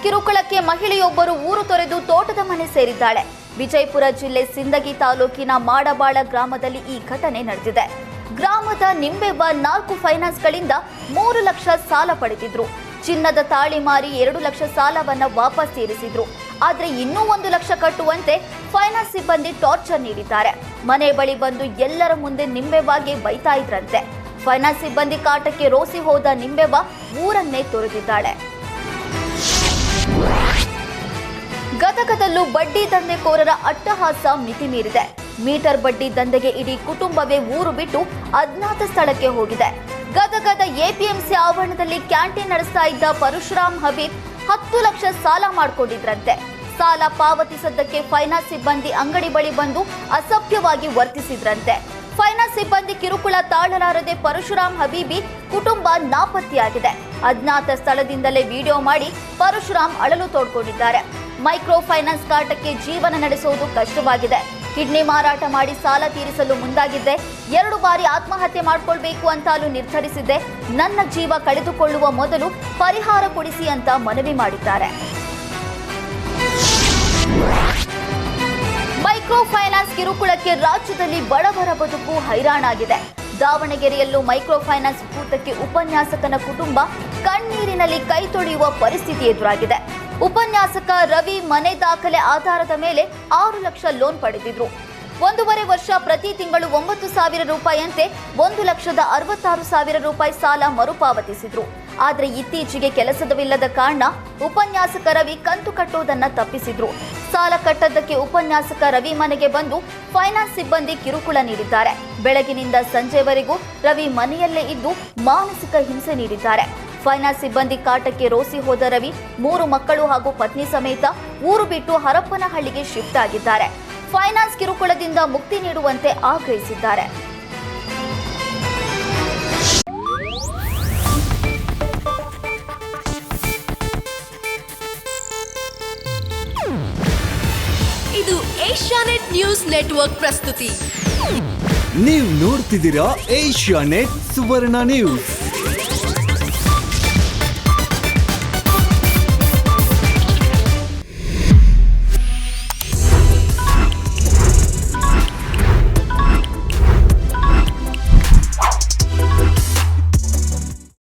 ಕಿರುಕುಳಕ್ಕೆ ಮಹಿಳೆಯೊಬ್ಬರು ಊರು ತೊರೆದು ತೋಟದ ಮನೆ ಸೇರಿದ್ದಾಳೆ. ವಿಜಯಪುರ ಜಿಲ್ಲೆ ಸಿಂದಗಿ ತಾಲೂಕಿನ ಮಾಡಬಾಳ ಗ್ರಾಮದಲ್ಲಿ ಈ ಘಟನೆ ನಡೆದಿದೆ. ಗ್ರಾಮದ ನಿಂಬೆವ್ವ 4 ಫೈನಾನ್ಸ್ಗಳಿಂದ 3 ಲಕ್ಷ ಸಾಲ ಪಡೆದಿದ್ರು. ಚಿನ್ನದ ತಾಳಿ ಮಾರಿ 2 ಲಕ್ಷ ಸಾಲವನ್ನ ವಾಪಸ್ ತೀರಿಸಿದ್ರು. ಆದ್ರೆ ಇನ್ನೂ 1 ಲಕ್ಷ ಕಟ್ಟುವಂತೆ ಫೈನಾನ್ಸ್ ಸಿಬ್ಬಂದಿ ಟಾರ್ಚರ್ ನೀಡಿದ್ದಾರೆ. ಮನೆ ಬಳಿ ಬಂದು ಎಲ್ಲರ ಮುಂದೆ ನಿಂಬೆವ್ವಗೆ ಬೈತಾ ಇದ್ರಂತೆ. ಫೈನಾನ್ಸ್ ಸಿಬ್ಬಂದಿ ಕಾಟಕ್ಕೆ ರೋಸಿ ಹೋದ ನಿಂಬೆವ್ವ ಊರನ್ನೇ ತೊರೆದಿದ್ದಾಳೆ. ಗದಗದಲ್ಲೂ ಬಡ್ಡಿ ದಂಧೆಕೋರರ ಅಟ್ಟಹಾಸ ಮಿತಿ ಮೀರಿದೆ. ಮೀಟರ್ ಬಡ್ಡಿ ದಂಧೆಗೆ ಇಡೀ ಕುಟುಂಬವೇ ಊರು ಬಿಟ್ಟು ಅಜ್ಞಾತ ಸ್ಥಳಕ್ಕೆ ಹೋಗಿದೆ. ಗದಗದ ಎಪಿಎಂಸಿ ಆವರಣದಲ್ಲಿ ಕ್ಯಾಂಟೀನ್ ನಡೆಸ್ತಾ ಇದ್ದ ಪರಶುರಾಮ್ ಹಬೀಬ್ 10 ಲಕ್ಷ ಸಾಲ ಮಾಡಿಕೊಂಡಿದ್ರಂತೆ. ಸಾಲ ಪಾವತಿಸದ್ದಕ್ಕೆ ಫೈನಾನ್ಸ್ ಸಿಬ್ಬಂದಿ ಅಂಗಡಿ ಬಳಿ ಬಂದು ಅಸಭ್ಯವಾಗಿ ವರ್ತಿಸಿದ್ರಂತೆ. ಫೈನಾನ್ಸ್ ಸಿಬ್ಬಂದಿ ಕಿರುಕುಳ ತಾಳಲಾರದೆ ಪರಶುರಾಮ್ ಹಬೀಬಿ ಕುಟುಂಬ ನಾಪತ್ತೆಯಾಗಿದೆ. ಅಜ್ಞಾತ ಸ್ಥಳದಿಂದಲೇ ವಿಡಿಯೋ ಮಾಡಿ ಪರಶುರಾಮ್ ಅಳಲು ತೋಡ್ಕೊಂಡಿದ್ದಾರೆ. ಮೈಕ್ರೋ ಫೈನಾನ್ಸ್ ಕಾಟಕ್ಕೆ ಜೀವನ ನಡೆಸುವುದು ಕಷ್ಟವಾಗಿದೆ. ಕಿಡ್ನಿ ಮಾರಾಟ ಮಾಡಿ ಸಾಲ ತೀರಿಸಲು ಮುಂದಾಗಿದ್ದೆ. 2 ಬಾರಿ ಆತ್ಮಹತ್ಯೆ ಮಾಡಿಕೊಳ್ಬೇಕು ಅಂತಾಲೂ ನಿರ್ಧರಿಸಿದ್ದೆ. ನನ್ನ ಜೀವ ಕಳೆದುಕೊಳ್ಳುವ ಮೊದಲು ಪರಿಹಾರ ಕೊಡಿಸಿ ಅಂತ ಮನವಿ ಮಾಡಿದ್ದಾರೆ. ಮೈಕ್ರೋ ಫೈನಾನ್ಸ್ ಕಿರುಕುಳಕ್ಕೆ ರಾಜ್ಯದಲ್ಲಿ ಬಡವರ ಬದುಕು ಹೈರಾಣಾಗಿದೆ. ದಾವಣಗೆರೆಯಲ್ಲೂ ಮೈಕ್ರೋ ಫೈನಾನ್ಸ್ ಭೂತಕ್ಕೆ ಉಪನ್ಯಾಸಕನ ಕುಟುಂಬ ಕಣ್ಣೀರಿನಲ್ಲಿ ಕೈ ತೊಳೆಯುವ ಪರಿಸ್ಥಿತಿ ಎದುರಾಗಿದೆ. ಉಪನ್ಯಾಸಕ ರವಿ ಮನೆ ದಾಖಲೆ ಆಧಾರದ ಮೇಲೆ 6 ಲಕ್ಷ ಲೋನ್ ಪಡೆದಿದ್ರು. 1.5 ವರ್ಷ ಪ್ರತಿ ತಿಂಗಳು 9,000 ರೂಪಾಯಿಯಂತೆ 1,66,000 ರೂಪಾಯಿ ಸಾಲ ಮರುಪಾವತಿಸಿದ್ರು. ಆದರೆ ಇತ್ತೀಚೆಗೆ ಕೆಲಸವಿಲ್ಲದ ಕಾರಣ ಉಪನ್ಯಾಸಕ ರವಿ ಕಂತು ಕಟ್ಟೋದನ್ನ ತಪ್ಪಿಸಿದ್ರು. ಸಾಲ ಕಟ್ಟದ್ದಕ್ಕೆ ಉಪನ್ಯಾಸಕ ರವಿ ಮನೆಗೆ ಬಂದು ಫೈನಾನ್ಸ್ ಸಿಬ್ಬಂದಿ ಕಿರುಕುಳ ನೀಡಿದ್ದಾರೆ. ಬೆಳಗಿನಿಂದ ಸಂಜೆವರೆಗೂ ರವಿ ಮನೆಯಲ್ಲೇ ಇದ್ದು ಮಾನಸಿಕ ಹಿಂಸೆ ನೀಡಿದ್ದಾರೆ. ಫೈನಾನ್ಸ್ ಸಿಬ್ಬಂದಿ ಕಾಟಕ್ಕೆ ರೋಸಿ ಹೋದ ರವಿ 3 ಮಕ್ಕಳು ಹಾಗೂ ಪತ್ನಿ ಸಮೇತ ಊರು ಬಿಟ್ಟು ಹರಪ್ಪನಹಳ್ಳಿಗೆ ಶಿಫ್ಟ್ ಆಗಿದ್ದಾರೆ. ಫೈನಾನ್ಸ್ ಕಿರುಕುಳದಿಂದ ಮುಕ್ತಿ ನೀಡುವಂತೆ ಆಗ್ರಹಿಸಿದ್ದಾರೆ. ಇದು ಏಷ್ಯಾನೆಟ್ ನ್ಯೂಸ್ ನೆಟ್ವರ್ಕ್ ಪ್ರಸ್ತುತಿ. ನೀವು ನೋಡ್ತಿದ್ದೀರಾ ಏಷ್ಯಾನೆಟ್ ಸುವರ್ಣ ನ್ಯೂಸ್.